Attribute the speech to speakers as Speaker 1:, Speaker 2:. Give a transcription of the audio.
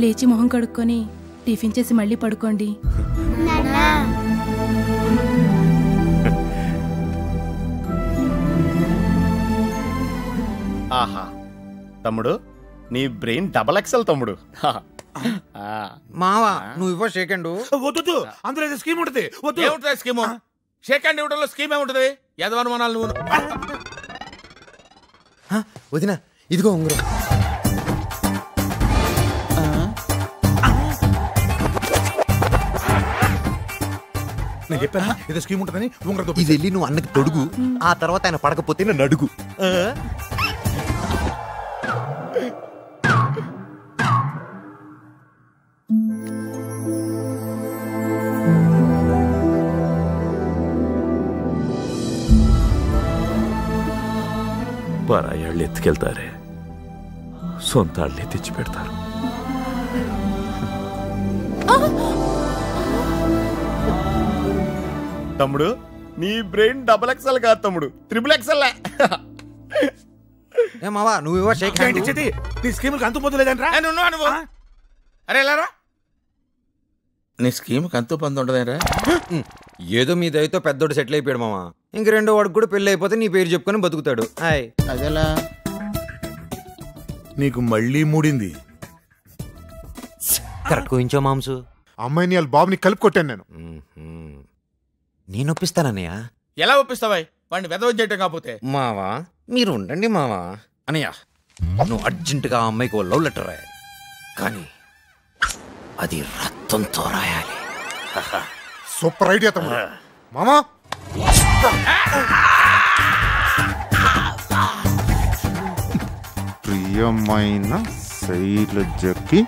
Speaker 1: లేచి మొహం కడుక్కొని టిఫిన్ చేసి మళ్ళీ పడుకోండి.
Speaker 2: ఆహా తమ్ముడు, నీ బ్రెయిన్ డబల్ ఎక్సెల్ తమ్ముడు.
Speaker 3: మావా నువ్వు ఇవ్వ సెకండ్.
Speaker 4: వద్దు, అందులో స్కీమ్ ఉంటుంది.
Speaker 5: ఏముంటుంది స్కీము? సెకండ్ ఇవ్వడంలో స్కీమ్ ఏముంటది? యదవనుమానాలు నువ్వు.
Speaker 3: వదినా ఇదిగో ఉంగరం.
Speaker 4: నేను చెప్పాను ఇది స్కీమ్ ఉంటుందని. ఉంగరం
Speaker 3: ఇది వెళ్ళి నువ్వు అన్నకి తొడుగు, ఆ తర్వాత ఆయన పడకపోతే నన్ను అడుగు.
Speaker 6: పరాయాళ్ళు ఎత్తుకెళ్తారే, సొంత వాళ్ళే తెచ్చి పెడతారు.
Speaker 2: తమ్ముడు, నీ బ్రెయిన్ డబల్ ఎక్సెల్ కాదు తమ్ముడు, ట్రిపుల్ ఎక్సెల్.
Speaker 3: ఏ మావా నువ్వు ఇవ్వ సెకండ్.
Speaker 4: నీ స్కీమ్ అంతు పొందు లేదంట్రా.
Speaker 5: నువ్వు అరే వెళ్ళారా? నీ స్కీమ్ అంతు పొందు ఉండదేరా?
Speaker 3: ఏదో మీ దయతో పెద్దోడు సెటిల్ అయిపోయాడు మామ. ఇంక రెండో వాడికి కూడా పెళ్లి అయిపోతే నీ పేరు చెప్పుకొని బతుకుతాడు. హాయ్
Speaker 5: అదేలా
Speaker 4: నీకు మళ్ళీ మూడింది.
Speaker 3: కరెక్ట్ కోయించో మాంసు.
Speaker 4: అమ్మాయిని వాళ్ళ బాబుని కలిపి కొట్టాను నేను.
Speaker 3: నేను ఒప్పిస్తానన్నయ్య.
Speaker 5: ఎలా ఒప్పిస్తావా వాడిని వెదవ చేయటం కాకపోతే?
Speaker 3: మావా మీరు ఉండండి మావా.
Speaker 5: అనయ్య
Speaker 3: నువ్వు అర్జెంటుగా ఆ అమ్మాయికి ఓ లవ్ లెటర్ రాయాలి, కానీ అది రక్తంతో రాయాలి.
Speaker 4: సూపర్ ఐడియా తమ్ముడు. మామా ప్రియమైన శైలజకి